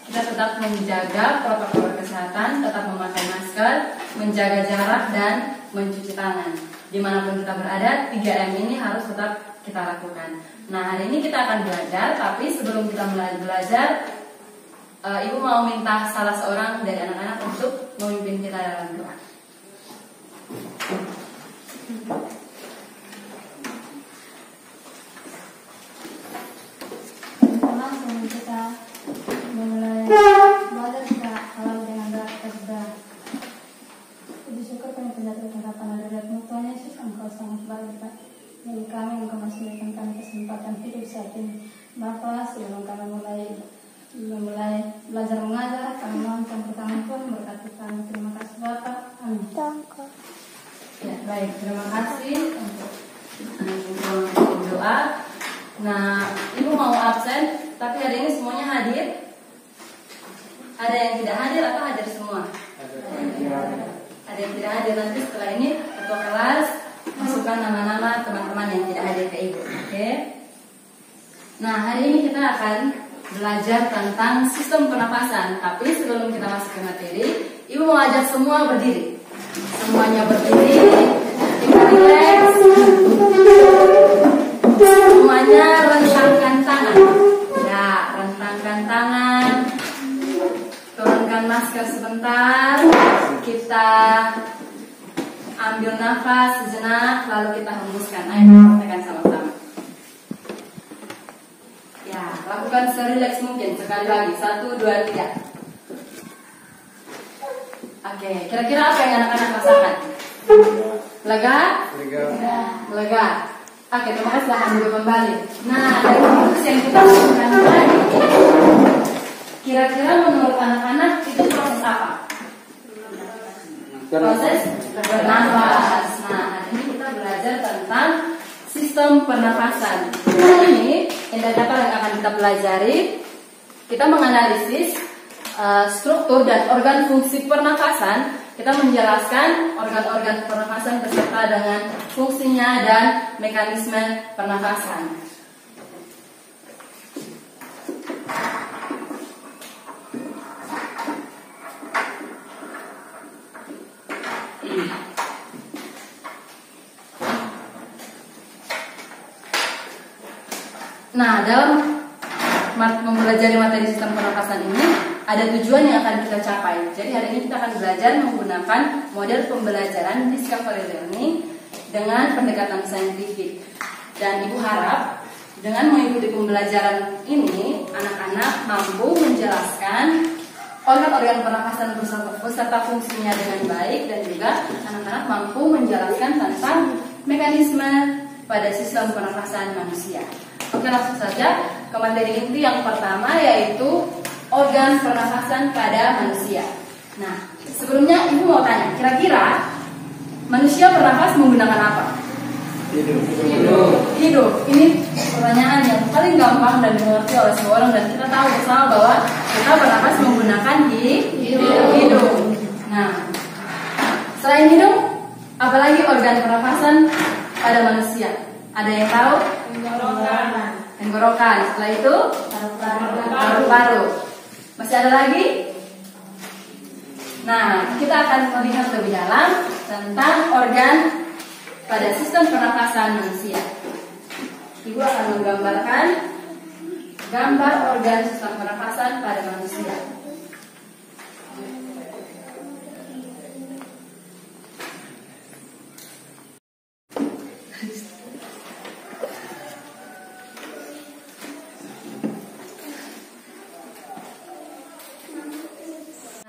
kita tetap menjaga protokol kesehatan, tetap memakai masker, menjaga jarak, dan mencuci tangan. Dimanapun kita berada, 3M ini harus tetap kita lakukan. Nah, hari ini kita akan belajar, tapi sebelum kita mulai belajar, Ibu mau minta salah seorang dari anak-anak untuk memimpin kita dalam doa. Sebelum kita memulai belajar, kita awali dengan doa. Kita sudah puji syukur kami penjatuh harapan hadiratmu Tuhan Yesus. Engkau sangat baik bagi kami, Engkau masih memberikan kami kesempatan hidup saat ini. Bapa, sebelum kami mulai belajar mengajar, kami mohon campur tangan Tuhan berkati kami. Terima kasih Bapa. Amin. Ya, baik, terima kasih untuk anak-anak doa. Nah, Ibu mau absen, tapi hari ini semuanya hadir. Ada yang tidak hadir atau hadir semua? Ada yang tidak hadir. Nanti setelah ini ketua kelas masukkan nama-nama teman-teman yang tidak hadir ke Ibu. Oke? Nah, hari ini kita akan belajar tentang sistem pernapasan. Tapi sebelum kita masuk ke materi, Ibu mau ajak semua berdiri. Semuanya berdiri, kita relax. Semuanya rentangkan tangan. Ya, rentangkan tangan. Turunkan masker sebentar. Kita ambil nafas sejenak, lalu kita hembuskan. Ayo praktekkan sama-sama. Ya, lakukan serileks mungkin. Sekali lagi, 1, 2, 3. Oke, kira-kira apa yang anak-anak rasakan? Lega? Lega. Oke, terima kasih. Silahkan dulu kembali. Nah, dari proses yang kita lakukan tadi, kira-kira menurut anak-anak itu proses apa? Proses bernafas. Nah, hari ini kita belajar tentang sistem pernafasan. Hari ini yang akan kita pelajari, kita menganalisis struktur dan organ fungsi pernafasan. Kita menjelaskan organ-organ pernafasan beserta dengan fungsinya dan mekanisme pernafasan. Nah, dalam mempelajari materi sistem pernafasan ini ada tujuan yang akan kita capai. Jadi hari ini kita akan belajar menggunakan model pembelajaran discovery learning dengan pendekatan saintifik. Dan Ibu harap dengan mengikuti pembelajaran ini, anak-anak mampu menjelaskan organ-organ pernafasan beserta fungsinya dengan baik, dan juga anak-anak mampu menjelaskan tentang mekanisme pada sistem pernafasan manusia. Oke, langsung saja ke materi inti yang pertama, yaitu organ pernafasan pada manusia. Nah, sebelumnya Ibu mau tanya, kira-kira manusia bernafas menggunakan apa? Hidup. Ini pertanyaan yang paling gampang dan dimengerti oleh semua orang, dan kita tahu bersama bahwa kita bernafas menggunakan hidung. Nah, selain hidung, apalagi organ pernafasan pada manusia? Ada yang tahu? Tenggorokan. Setelah itu paru-paru. Masih ada lagi? Nah, kita akan melihat lebih dalam tentang organ pada sistem pernafasan manusia. Ibu akan menggambarkan gambar organ sistem pernafasan pada manusia.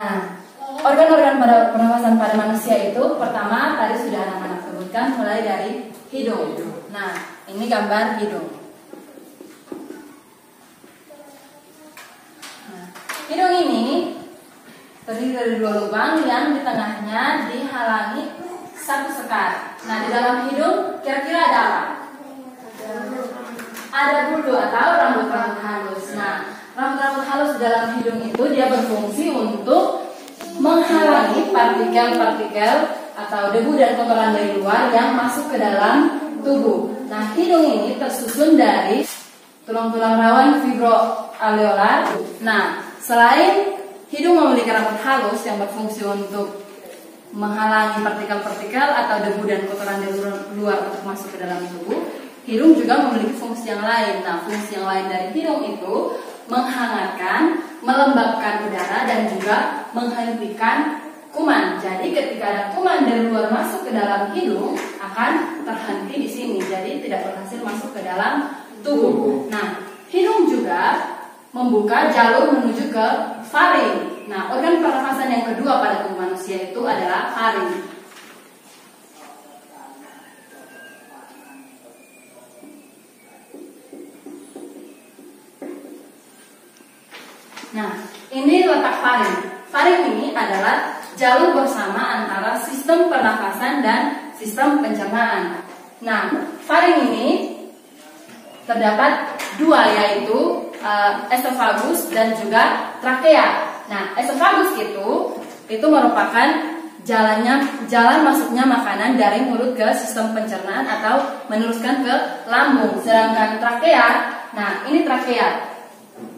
Nah, organ-organ pada pernafasan pada manusia itu pertama tadi sudah anak-anak sebutkan, mulai dari hidung. Nah, ini gambar hidung. Nah, hidung ini terdiri dari 2 lubang yang di tengahnya dihalangi 1 sekar. Nah, di dalam hidung kira-kira ada apa? Ada bulu atau rambut-rambut halus. Nah, rambut-rambut halus di dalam hidung itu dia berfungsi untuk menghalangi partikel-partikel atau debu dan kotoran dari luar yang masuk ke dalam tubuh. Nah, hidung ini tersusun dari tulang-tulang rawan alveolar. Nah, selain hidung memiliki rambut halus yang berfungsi untuk menghalangi partikel-partikel atau debu dan kotoran dari luar untuk masuk ke dalam tubuh, hidung juga memiliki fungsi yang lain. Nah, fungsi yang lain dari hidung itu menghangatkan, melembabkan udara, dan juga menghentikan kuman. Jadi ketika ada kuman dari luar masuk ke dalam hidung akan terhenti di sini. Jadi tidak berhasil masuk ke dalam tubuh. Nah, hidung juga membuka jalur menuju ke faring. Nah, organ pernafasan yang kedua pada tubuh manusia itu adalah faring. Nah, ini letak faring. Faring ini adalah jalur bersama antara sistem pernafasan dan sistem pencernaan. Nah, faring ini terdapat dua, yaitu esofagus dan juga trakea. Nah, esofagus itu merupakan jalan masuknya makanan dari mulut ke sistem pencernaan atau meneruskan ke lambung. Sedangkan trakea, nah ini trakea.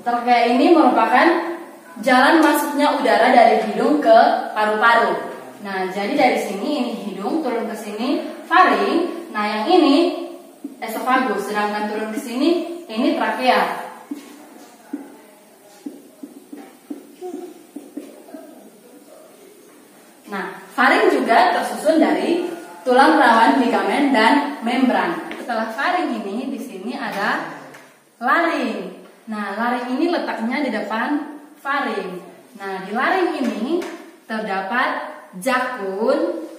Trakea ini merupakan jalan masuknya udara dari hidung ke paru-paru. Nah, jadi dari sini ini hidung, turun ke sini faring. Nah, yang ini esofagus, sedangkan turun ke sini ini trakea. Nah, faring juga tersusun dari tulang rawan, ligamen, dan membran. Setelah faring ini, di sini ada laring. Nah, laring ini letaknya di depan faring. Nah, di laring ini terdapat jakun,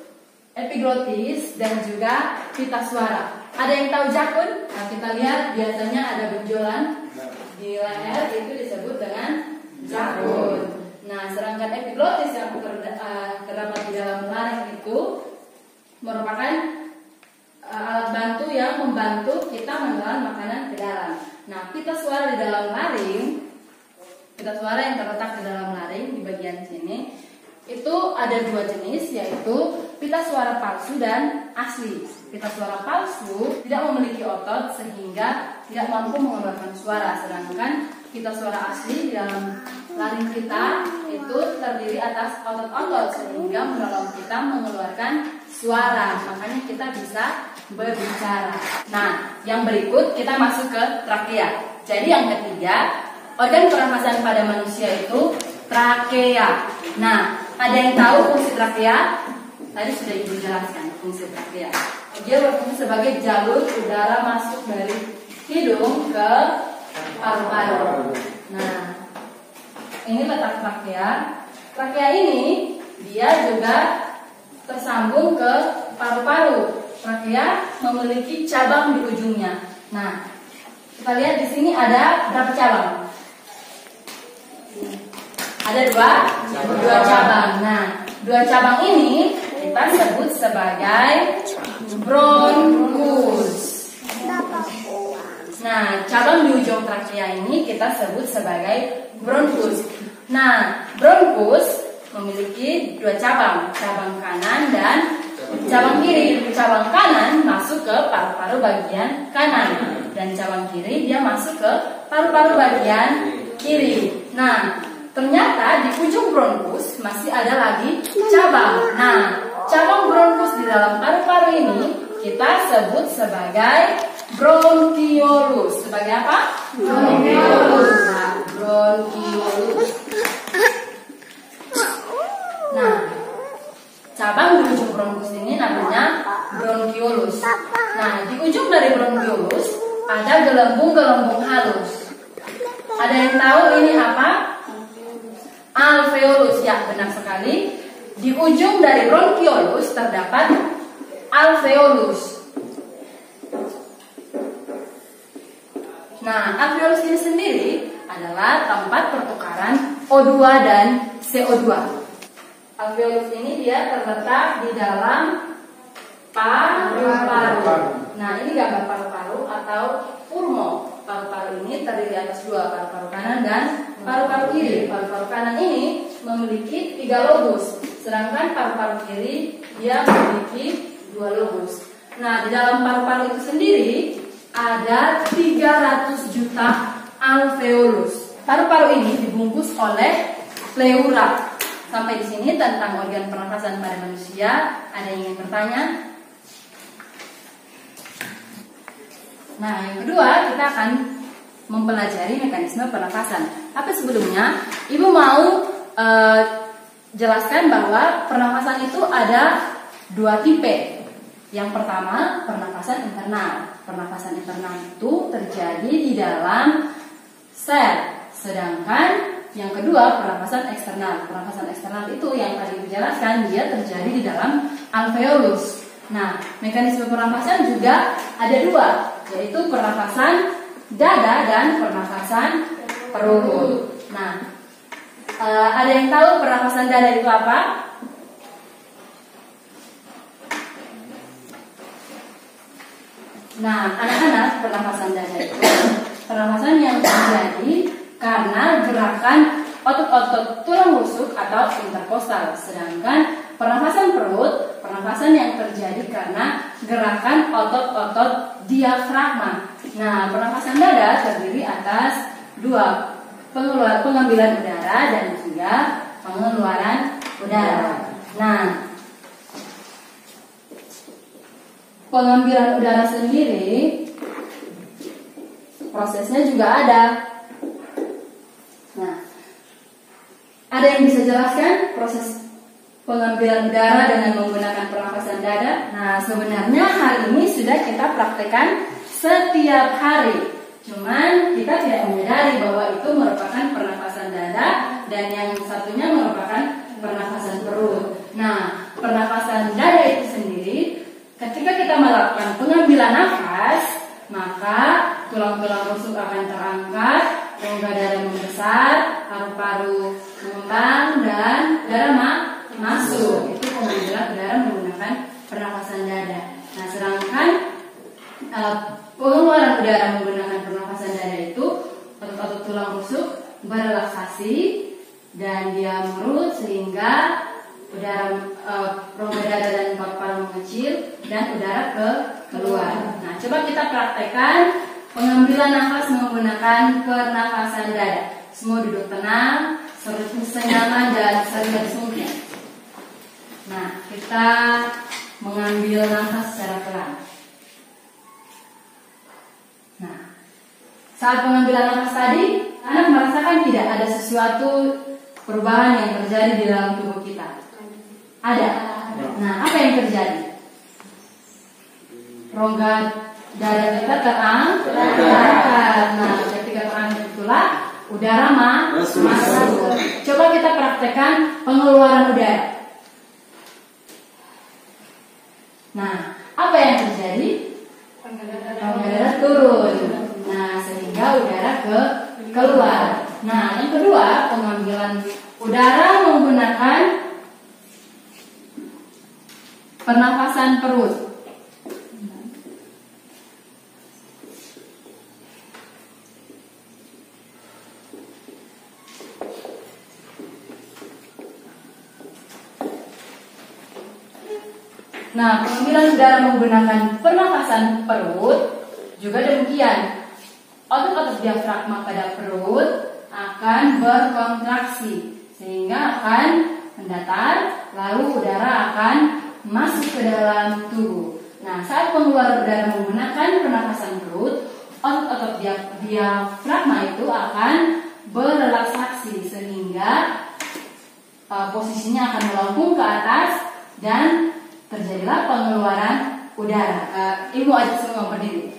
epiglotis, dan juga pita suara. Ada yang tahu jakun? Nah, kita lihat biasanya ada benjolan di leher, itu disebut dengan jakun. Nah, sedangkan epiglotis yang terdapat di dalam laring itu merupakan alat bantu yang membantu kita menelan makanan ke dalam. Nah, pita suara di dalam laring, pita suara yang terletak di dalam laring di bagian sini, itu ada dua jenis, yaitu pita suara palsu dan asli. Pita suara palsu tidak memiliki otot sehingga tidak mampu mengeluarkan suara, sedangkan pita suara asli di dalam laring kita itu terdiri atas otot-otot sehingga menolong kita mengeluarkan suara, makanya kita bisa berbicara. Nah, yang berikut kita masuk ke trakea. Jadi yang ketiga, organ pernafasan pada manusia itu trakea. Nah, ada yang tahu fungsi trakea? Tadi sudah Ibu jelaskan fungsi trakea. Dia berfungsi sebagai jalur udara masuk dari hidung ke paru-paru. Nah, ini letak trakea. Trakea ini dia juga tersambung ke paru-paru. Trakea memiliki cabang di ujungnya. Nah, kita lihat di sini ada berapa cabang? Ada dua cabang. Nah, dua cabang ini kita sebut sebagai bronkus. Nah, cabang di ujung trakea ini kita sebut sebagai bronkus. Nah, bronkus memiliki dua cabang, cabang kanan dan cabang kiri. Cabang kanan masuk ke paru-paru bagian kanan dan cabang kiri dia masuk ke paru-paru bagian kiri. Nah, ternyata di ujung bronkus masih ada lagi cabang. Nah, cabang bronkus di dalam paru-paru ini kita sebut sebagai bronkiolus. Sebagai apa? Bronkiolus. Nah, bronkiolus. Nah, cabang di ujung bronkus ini namanya bronkiolus. Nah, di ujung dari bronkiolus ada gelembung-gelembung halus. Ada yang tahu ini apa? Alveolus. Ya, benar sekali. Di ujung dari bronkiolus terdapat alveolus. Nah, alveolus ini sendiri adalah tempat pertukaran O2 dan CO2. Alveolus ini dia terletak di dalam paru-paru. Nah, ini gambar paru-paru atau purmo. Paru-paru ini terdiri atas dua, paru-paru kanan dan paru-paru kiri. Paru-paru kanan ini memiliki 3 lobus, sedangkan paru-paru kiri dia memiliki 2 lobus. Nah, di dalam paru-paru itu sendiri ada 300 juta alveolus. paru-paru ini dibungkus oleh pleura. Sampai di sini tentang organ pernafasan pada manusia. Ada yang ingin bertanya? Nah, yang kedua kita akan mempelajari mekanisme pernafasan. Tapi sebelumnya, Ibu mau jelaskan bahwa pernafasan itu ada dua tipe. Yang pertama, pernafasan internal. Pernafasan internal itu terjadi di dalam sel. Sedangkan yang kedua, pernafasan eksternal. Pernafasan eksternal itu yang tadi dijelaskan, dia terjadi di dalam alveolus. Nah, mekanisme pernafasan juga ada dua, yaitu pernafasan dada dan pernafasan perut. Nah, ada yang tahu pernafasan dada itu apa? Nah, anak-anak, pernafasan dada itu pernafasan yang terjadi karena gerakan otot-otot tulang rusuk atau interkostal. Sedangkan pernafasan perut, pernafasan yang terjadi karena gerakan otot-otot diafragma. Nah, pernafasan dada terdiri atas dua, pengambilan udara dan juga pengeluaran udara. Nah, pengambilan udara sendiri prosesnya juga ada. Nah, ada yang bisa jelaskan proses pengambilan udara dengan menggunakan pernafasan dada? Nah, sebenarnya hal ini sudah kita praktekkan setiap hari. Cuman kita tidak menyadari bahwa itu merupakan pernafasan dada dan yang satunya merupakan pernafasan perut. Nah, pernafasan dada itu sendiri, ketika kita melakukan pengambilan nafas, maka tulang-tulang rusuk akan terangkat, rongga dada membesar, paru-paru mengembang, dan udara masuk. Itu pengambilan udara menggunakan pernafasan dada. Nah, sedangkan pengeluaran udara menggunakan pernafasan dada itu otot-otot tulang rusuk berelaksasi dan dia merut sehingga udara rongga dada dan paru-paru mengecil dan udara keluar. Nah, coba kita praktekkan pengambilan nafas menggunakan pernafasan dada. Semua duduk tenang, senyaman dan serendah mungkin. Nah, kita mengambil nafas secara pelan. Nah, saat pengambilan nafas tadi, anak merasakan tidak ada sesuatu perubahan yang terjadi di dalam tubuh kita? Ada. Nah, apa yang terjadi? Rongga dada kita terangkat. Nah, ketika terangkat itulah udara masuk. Coba kita praktekkan pengeluaran udara. Nah, apa yang terjadi? Rongga dada turun. Nah, sehingga udara keluar. Nah, yang kedua, pengambilan udara menggunakan pernafasan perut. Nah, pengambilan udara menggunakan pernafasan perut juga demikian. Otot-otot diafragma pada perut akan berkontraksi sehingga akan mendatar, lalu udara akan masuk ke dalam tubuh. Nah, saat pengeluaran udara menggunakan pernafasan perut, otot-otot diafragma itu akan berelaksasi sehingga posisinya akan melengkung ke atas dan terjadilah pengeluaran udara. Ibu ajak semua berdiri.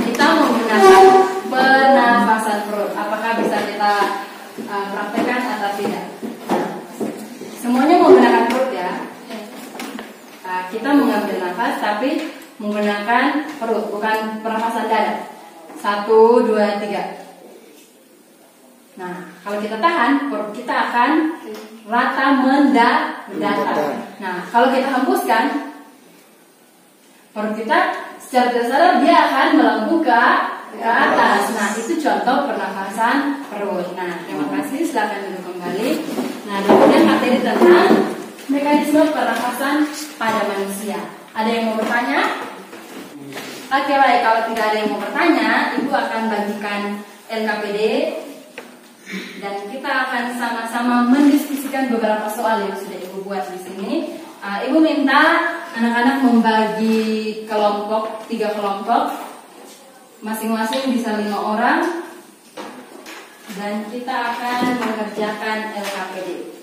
Kita menggunakan pernafasan perut. Apakah bisa kita praktekkan atau tidak? Semuanya menggunakan perut ya. Kita mengambil nafas tapi menggunakan perut, bukan pernafasan dada. 1, 2, 3. Nah, kalau kita tahan, perut kita akan rata mendatar. Nah, kalau kita hembuskan, perut kita secara tidak sadar dia akan melengkung ke atas. Nah, itu contoh pernafasan perut. Nah, terima kasih. Silakan duduk kembali. Nah, kemudian materi tentang mekanisme pernafasan pada manusia. Ada yang mau bertanya? Oke, baik. Kalau tidak ada yang mau bertanya, Ibu akan bagikan LKPD dan kita akan sama-sama mendiskusikan beberapa soal yang sudah Ibu buat di sini. Ibu minta anak-anak membagi kelompok, 3 kelompok, masing-masing bisa 5 orang, dan kita akan mengerjakan LKPD.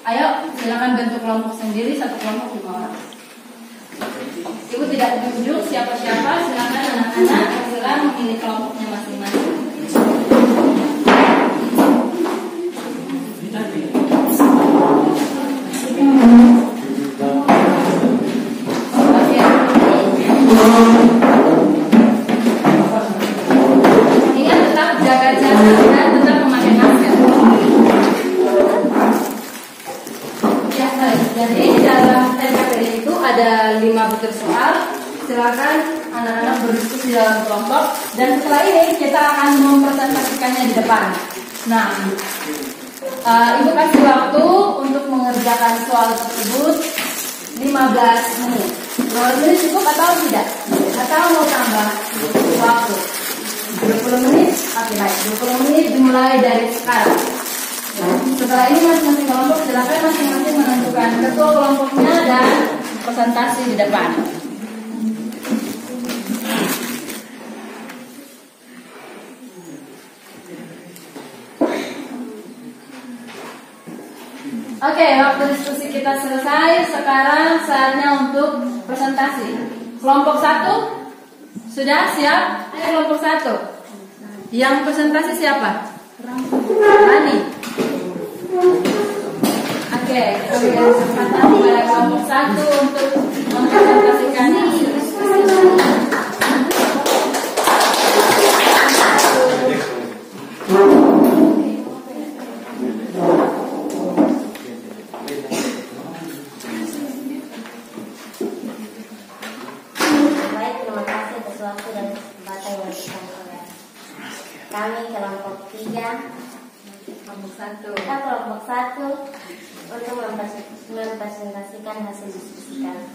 Ayo, silakan bentuk kelompok sendiri, 1 kelompok 5 orang. Ibu tidak tunjuk siapa-siapa, silakan anak-anak silakan memilih kelompoknya masing-masing. Ingat tetap jaga jarak dan tetap memakai masker. Ya, baik. Jadi dalam LKPD itu ada 5 butir soal. Silakan anak-anak berdiskusi dalam kelompok. Dan setelah ini kita akan mempresentasikannya di depan. Nah, Ibu kasih waktu untuk mengerjakan soal tersebut 15 menit. 15 menit cukup atau tidak? Atau mau tambah waktu? 20 menit? Oke, baik. 20 menit dimulai dari sekarang. Setelah ini masing-masing kelompok silakan masing-masing menentukan ketua kelompoknya dan presentasi di depan. Oke, waktu diskusi kita selesai. Sekarang saatnya untuk presentasi. Kelompok 1 sudah siap? Ayo kelompok 1. Yang presentasi siapa? Rani. Oke, berikan kesempatan kepada kelompok 1 untuk mempresentasikan diskusi. Kami kelompok 3, kelompok 1 untuk mempresentasikan hasil diskusi kami.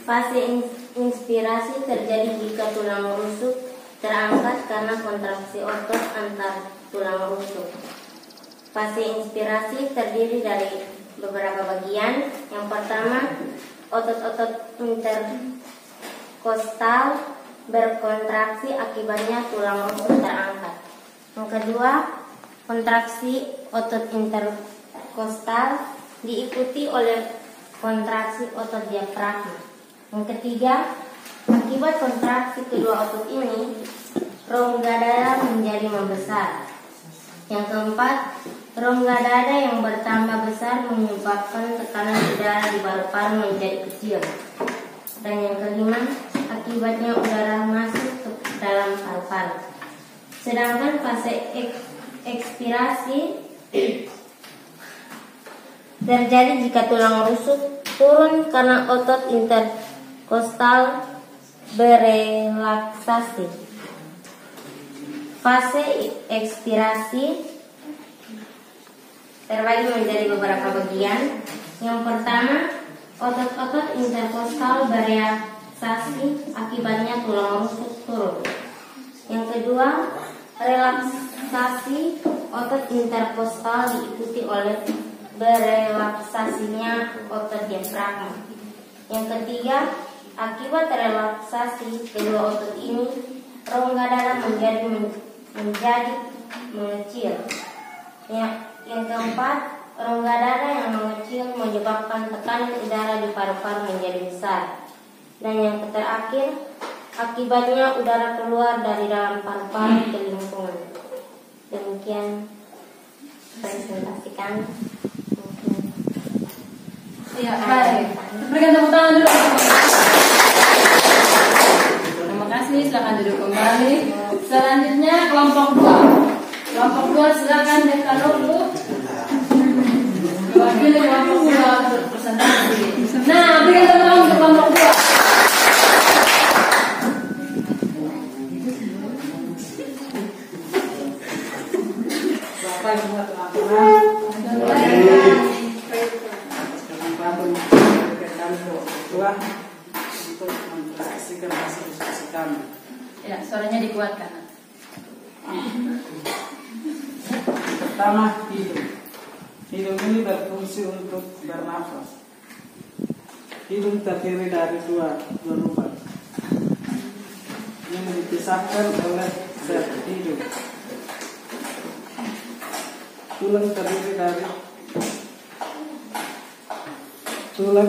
Fase inspirasi terjadi jika tulang rusuk terangkat karena kontraksi otot antar tulang rusuk. Fase inspirasi terdiri dari beberapa bagian. Yang pertama, otot-otot interkostal berkontraksi akibatnya tulang rusuk terangkat. Yang kedua, kontraksi otot interkostal diikuti oleh kontraksi otot diafragma. Yang ketiga, akibat kontraksi kedua otot ini, rongga dada menjadi membesar. Yang keempat, rongga dada yang bertambah besar menyebabkan tekanan udara di paru-paru menjadi kecil. Dan yang kelima, akibatnya udara masuk ke dalam paru-paru. Sedangkan fase ekspirasi terjadi jika tulang rusuk turun karena otot interkostal berelaksasi. Fase ekspirasi terbagi menjadi beberapa bagian. Yang pertama, otot-otot interkostal berelaksasi, akibatnya tulang rusuk turun. Yang kedua, relaksasi otot interkostal diikuti oleh berelaksasinya otot diafragma. Yang ketiga, akibat relaksasi kedua otot ini, rongga dada menjadi mengecil. Yang keempat, rongga dada yang mengecil menyebabkan tekanan udara di paru-paru menjadi besar. Dan yang terakhir, akibatnya udara keluar dari dalam paru-paru ke lingkungan. Demikian presentasikan. Iya, baik. Berikan tepuk tangan dulu. Terima kasih, silakan duduk kembali. Selanjutnya kelompok 2. Kelompok 2 silakan Deka dulu. Wakil kelompok 2 berpresentasi. Nah, berikan tepuk tangan untuk kelompok 2. Selesai semua teman-teman. Kesempatan berikan kami doa untuk mempresentasikan hasil diskusi kami. Ya, suaranya dikuatkan. Pertama, hidung. Hidung ini berfungsi untuk bernafas. Hidung terdiri dari dua lubang yang dipisahkan oleh sel hidung. Tulang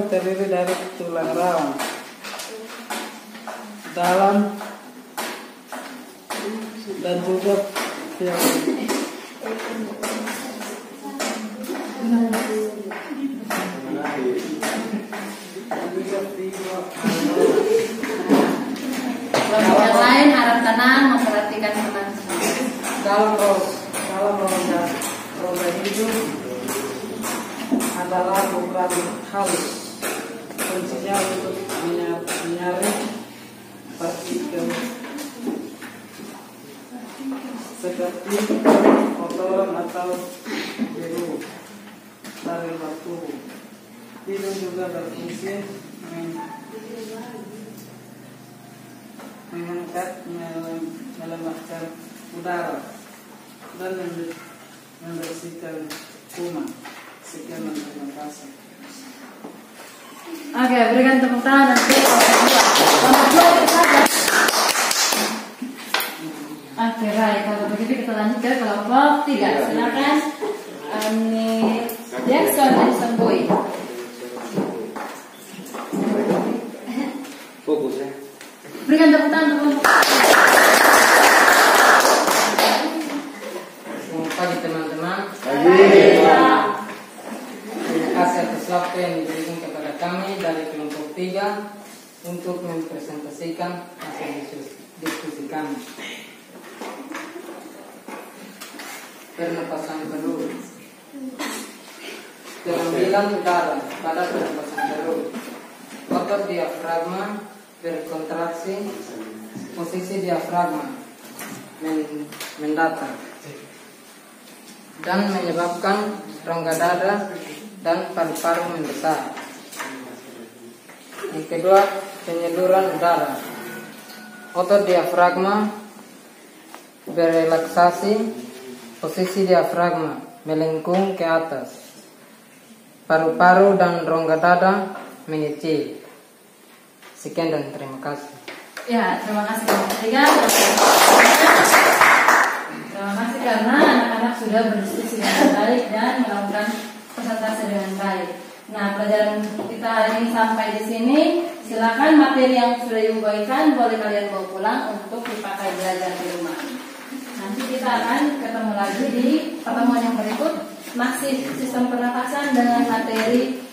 terdiri dari tulang rawan, dalam, dan juga pialis. Yang lain harap tenang memperhatikan teman. Dalam rongga hidung adalah ukuran halus. Fungsinya untuk menyaring partikel seperti kotoran atau debu dari luar tubuh. Hidung juga berfungsi mengangkat, melemahkan udara dan membersihkan kuman. Sekian dan terima kasih. Oke, berikan tepuk tangan nanti kelompok dua kita saja. Oke, baik. Kalau begitu kita lanjut ke kelompok 3. Silakan Jackson Edison Boy. Fokus ya. Berikan tepuk tangan untuk Selamat pagi teman-teman. Terima kasih atas waktu yang diberikan kepada kami dari kelompok 3 untuk mempresentasikan hasil diskusi kami. Pernapasan perut. Pengambilan udara pada pernapasan perut. Otot diafragma berkontraksi, posisi diafragma mendatar dan menyebabkan rongga dada dan paru-paru membesar. Yang kedua, penyaluran udara. Otot diafragma berelaksasi, posisi diafragma melengkung ke atas. Paru-paru dan rongga dada mengecil. Sekian dan terima kasih. ya, terima kasih kelompok 3. Terima kasih karena anak-anak sudah berdiskusi dengan baik dan melakukan presentasi dengan baik. Nah, pelajaran kita hari ini sampai di sini. Silakan materi yang sudah diubahkan boleh kalian bawa pulang untuk dipakai belajar di rumah. Nanti kita akan ketemu lagi di pertemuan yang berikut, masih sistem pernapasan dengan materi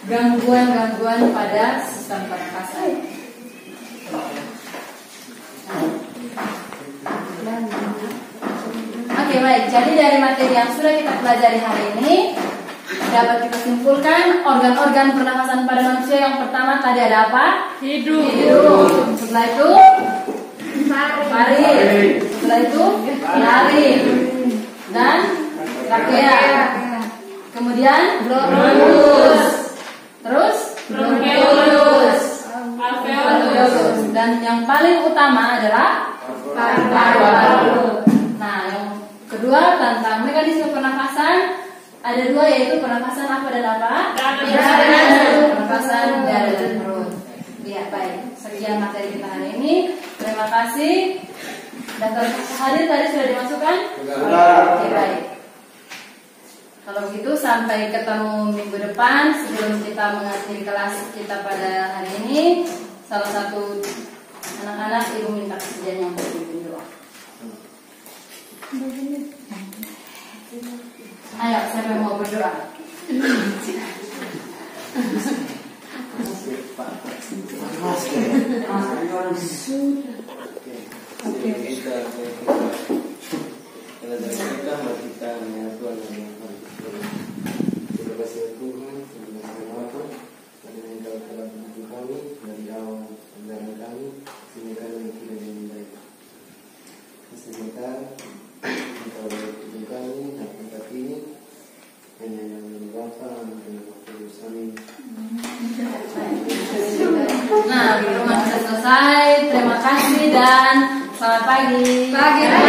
gangguan-gangguan pada sistem pernapasan. Oke, baik. Jadi dari materi yang sudah kita pelajari hari ini dapat kita simpulkan organ-organ pernapasan pada manusia. Yang pertama tadi ada apa? Hidung. Setelah itu paru. Setelah itu laring dan trachea. Kemudian bronkus. Terus bronkiolus, alveolus, dan yang paling utama adalah paru-paru. Nah, yang kedua tentang mekanisme pernapasan ada 2, yaitu pernapasan apa dan apa? Pernapasan dada dan perut. Ya, baik. Sekian materi kita hari ini. Terima kasih. Daftar hadir tadi sudah dimasukkan? Oke, baik. Kalau begitu sampai ketemu minggu depan. Sebelum kita mengakhiri kelas kita pada hari ini, salah satu anak-anak ibu minta kesediaan yang berpimpin doa. Ayo, siapa yang mau berdoa? Terima kasih Tuhan, terima kasih Bapak, karena Engkau telah membantu kami dari awal perjalanan kami, sehingga kami tidak dengan baik. Sebentar. Engkau berkati kami dan tempat ini. Hanya yang Bapa dan Roh Kudus. Amin. Nah, pertemuan sudah selesai. Terima kasih dan selamat pagi.